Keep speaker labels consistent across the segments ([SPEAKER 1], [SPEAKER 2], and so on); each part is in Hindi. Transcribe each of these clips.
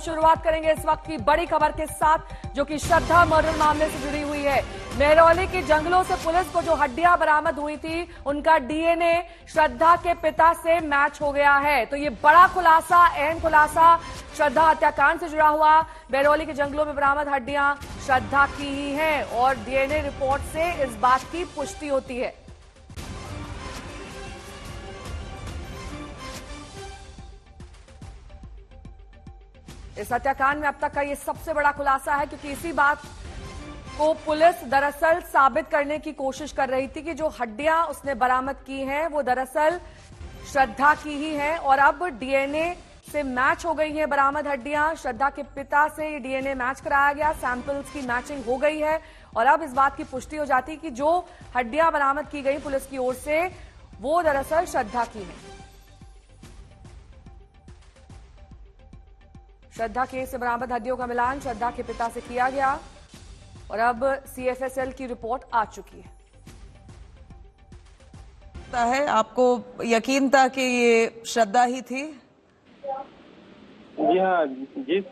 [SPEAKER 1] शुरुआत करेंगे इस वक्त की बड़ी खबर के साथ, जो कि श्रद्धा मर्डर मामले से जुड़ी हुई है। महरौली के जंगलों से पुलिस को जो हड्डियां बरामद हुई थी, उनका डीएनए श्रद्धा के पिता से मैच हो गया है। तो ये बड़ा खुलासा, अहम खुलासा श्रद्धा हत्याकांड से जुड़ा हुआ। महरौली के जंगलों में बरामद हड्डियां श्रद्धा की ही हैं और डीएनए रिपोर्ट से इस बात की पुष्टि होती है। इस हत्याकांड में अब तक का ये सबसे बड़ा खुलासा है, क्योंकि इसी बात को पुलिस दरअसल साबित करने की कोशिश कर रही थी कि जो हड्डियां उसने बरामद की हैं वो दरअसल श्रद्धा की ही हैं। और अब डीएनए से मैच हो गई है बरामद हड्डियां। श्रद्धा के पिता से ये डीएनए मैच कराया गया, सैंपल्स की मैचिंग हो गई है और अब इस बात की पुष्टि हो जाती है कि जो हड्डियां बरामद की गई पुलिस की ओर से, वो दरअसल श्रद्धा की है। श्रद्धा केस से बरामद हड्डियों का मिलान श्रद्धा के पिता से किया गया और अब सीएफएसएल की रिपोर्ट आ चुकी है।
[SPEAKER 2] आपको यकीन था कि ये श्रद्धा ही थी?
[SPEAKER 3] जी हाँ, जिस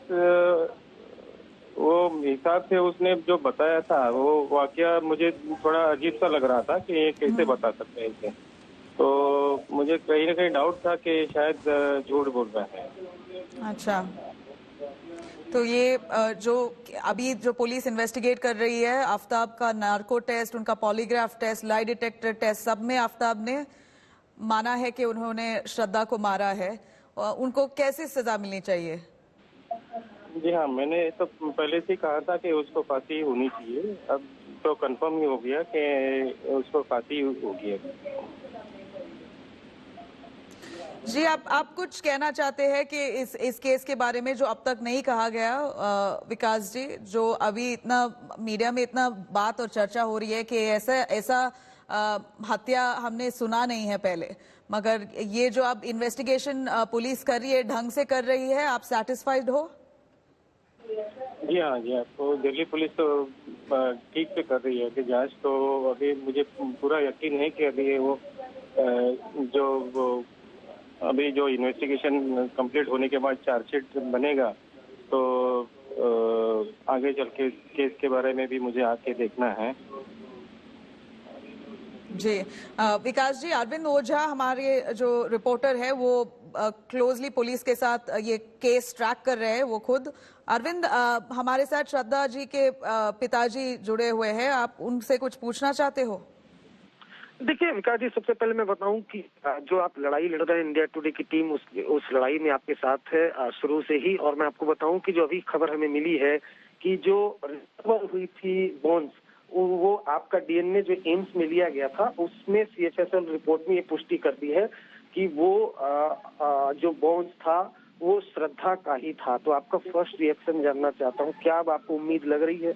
[SPEAKER 3] वो हिसाब से उसने जो बताया था, वो वाकया मुझे थोड़ा अजीब सा लग रहा था कि ये कैसे बता सकते हैं इसे। तो मुझे कहीं ना कहीं डाउट था कि शायद झूठ बोल रहा है।
[SPEAKER 2] अच्छा, तो ये जो अभी जो पुलिस इन्वेस्टिगेट कर रही है, आफ्ताब का नार्को टेस्ट, उनका polygraph test, lie detector test, सब में आफ्ताब ने माना है कि उन्होंने श्रद्धा को मारा है। उनको कैसी सजा मिलनी चाहिए?
[SPEAKER 3] जी हाँ, मैंने तो पहले से कहा था कि उसको फांसी होनी चाहिए। अब तो कंफर्म ही हो गया कि उसको फांसी होगी।
[SPEAKER 2] जी, आप कुछ कहना चाहते हैं कि इस केस के बारे में जो अब तक नहीं कहा गया, विकास जी, जो अभी इतना मीडिया में इतना बात और चर्चा हो रही है कि ऐसा हत्या हमने सुना नहीं है पहले, मगर ये जो अब इन्वेस्टिगेशन पुलिस कर रही है, ढंग से कर रही है, आप सैटिस्फाइड हो?
[SPEAKER 3] जी हाँ, जी हाँ, तो दिल्ली पुलिस तो ठीक से कर रही है कि जांच। तो अभी मुझे पूरा यकीन है कि अभी वो अभी जो इन्वेस्टिगेशन कंप्लीट होने के बाद चार्जशीट बनेगा, तो आगे चल के केस के बारे में भी मुझे आके देखना है।
[SPEAKER 2] जी, विकास जी, अरविंद ओझा हमारे जो रिपोर्टर है वो क्लोजली पुलिस के साथ ये केस ट्रैक कर रहे हैं वो खुद। अरविंद, हमारे साथ श्रद्धा जी के पिताजी जुड़े हुए हैं, आप उनसे कुछ पूछना चाहते हो?
[SPEAKER 4] देखिए विकास जी, सबसे पहले मैं बताऊं कि जो आप लड़ाई लड़ रहे हैं, इंडिया टुडे की टीम उस लड़ाई में आपके साथ है शुरू से ही। और मैं आपको बताऊं कि जो अभी खबर हमें मिली है कि जो रिकवर हुई थी बोन्स, वो आपका डीएनए जो एम्स में लिया गया था, उसमें सीएफएसएल रिपोर्ट में ये पुष्टि कर दी है कि वो जो बोन्स था वो श्रद्धा का ही था। तो आपका फर्स्ट रिएक्शन जानना चाहता हूँ, क्या अब आपको उम्मीद लग रही है?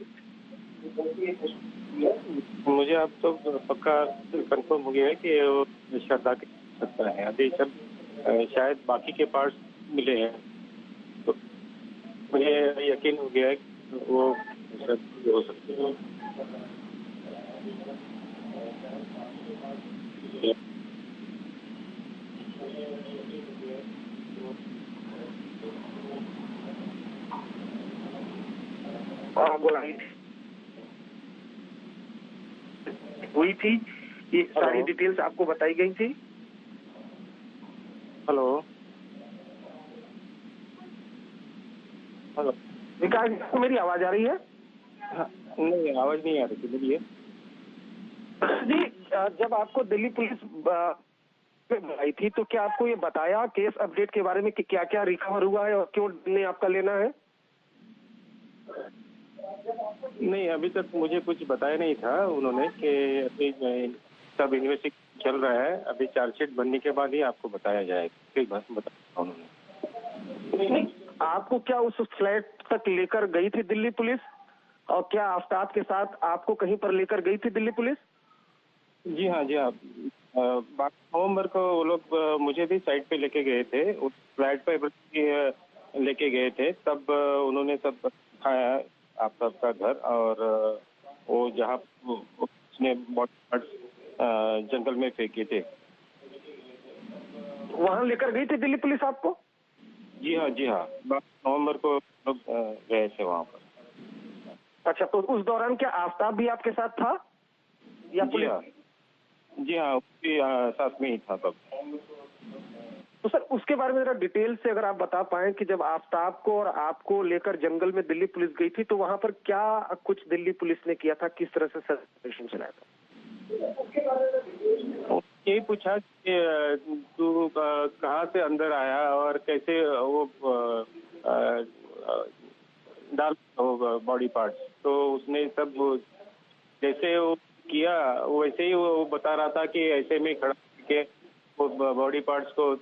[SPEAKER 3] मुझे अब तो पक्का कंफर्म हो गया है कि वो श्रद्धा के सकता है। अभी सब शायद बाकी के पार्ट्स मिले हैं, तो मुझे यकीन हो गया है कि वो श्रद्धा हो सकते हैं।
[SPEAKER 4] हुई थी, ये सारी डिटेल्स आपको बताई गई थी?
[SPEAKER 3] हेलो हेलो,
[SPEAKER 4] विकास, आपको मेरी आवाज आ रही है?
[SPEAKER 3] हाँ, नहीं, आवाज नहीं आ रही थी, बोलिए।
[SPEAKER 4] जी, जब आपको दिल्ली पुलिस आई थी तो क्या आपको ये बताया केस अपडेट के बारे में कि क्या क्या रिकवर हुआ है और क्यों ने आपका लेना है?
[SPEAKER 3] नहीं, अभी तक मुझे कुछ बताया नहीं था उन्होंने कि अभी सब इन्वेस्टिगेशन चल रहा है। अभी चार्जशीट बनने के बाद ही आपको बताया जाएगा। ठीक बात बताया उन्होंने।
[SPEAKER 4] नहीं, आपको क्या उस फ्लैट तक लेकर गई थी दिल्ली पुलिस, और क्या आफ्ताब के साथ आपको कहीं पर लेकर गई थी दिल्ली पुलिस?
[SPEAKER 3] जी हाँ, जी हाँ, सोमवार को वो लोग मुझे भी साइट पे लेके गए थे, उस फ्लैट पे लेके गए थे। तब उन्होंने सब दिखाया आफ्ताब का घर, और वो जहाँ उसने बॉडी पार्ट्स जंगल में फेंके थे।
[SPEAKER 4] वहां लेकर गई थी दिल्ली पुलिस आपको?
[SPEAKER 3] जी हाँ, जी हाँ। 12 नवंबर को लोग गए थे वहाँ पर।
[SPEAKER 4] अच्छा, तो उस दौरान क्या आफताब भी आपके साथ था या
[SPEAKER 3] जी
[SPEAKER 4] पुलिस?
[SPEAKER 3] हाँ, जी हाँ, उसके साथ में ही था तब।
[SPEAKER 4] तो सर उसके बारे में जरा डिटेल से अगर आप बता पाएं कि जब आफताब को और आपको लेकर जंगल में दिल्ली पुलिस गई थी तो वहां पर क्या कुछ दिल्ली पुलिस ने किया था, किस तरह से सर्च ऑपरेशन चलाया था?
[SPEAKER 3] यही पूछा कि तू कहाँ से अंदर आया और कैसे वो डाल वो बॉडी पार्ट्स, तो उसने सब जैसे वो किया वैसे ही वो बता रहा था कि ऐसे में खड़ा करके वो बॉडी पार्ट्स को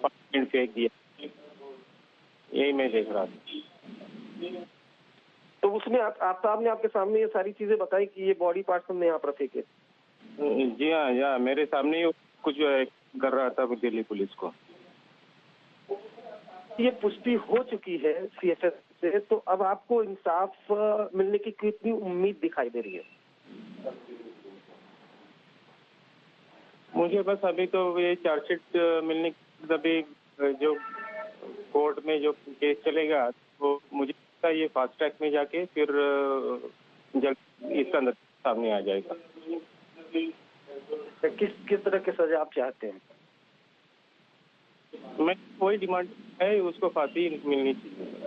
[SPEAKER 3] पानी में फेंक दिया। यही मैं देख रहा था।
[SPEAKER 4] तो उसने आफताब ने आपके सामने ये सारी चीजें बताई कि ये बॉडी पार्ट्स हमने यहाँ पर फेंके?
[SPEAKER 3] जी हाँ, जी हाँ, मेरे सामने ही कुछ कर रहा था दिल्ली पुलिस को।
[SPEAKER 4] ये पुष्टि हो चुकी है सीएफएस से, तो अब आपको इंसाफ मिलने की कितनी उम्मीद दिखाई दे रही है?
[SPEAKER 3] मुझे बस अभी तो ये चार्जशीट मिलने के अभी जो कोर्ट में जो केस चलेगा तो मुझे लगता है ये फास्ट ट्रैक में जाके फिर जल्द इसका नतीजा सामने आ जाएगा।
[SPEAKER 4] किस किस तरह की सजा आप चाहते हैं?
[SPEAKER 3] मैं वही डिमांड है, उसको फांसी मिलनी चाहिए।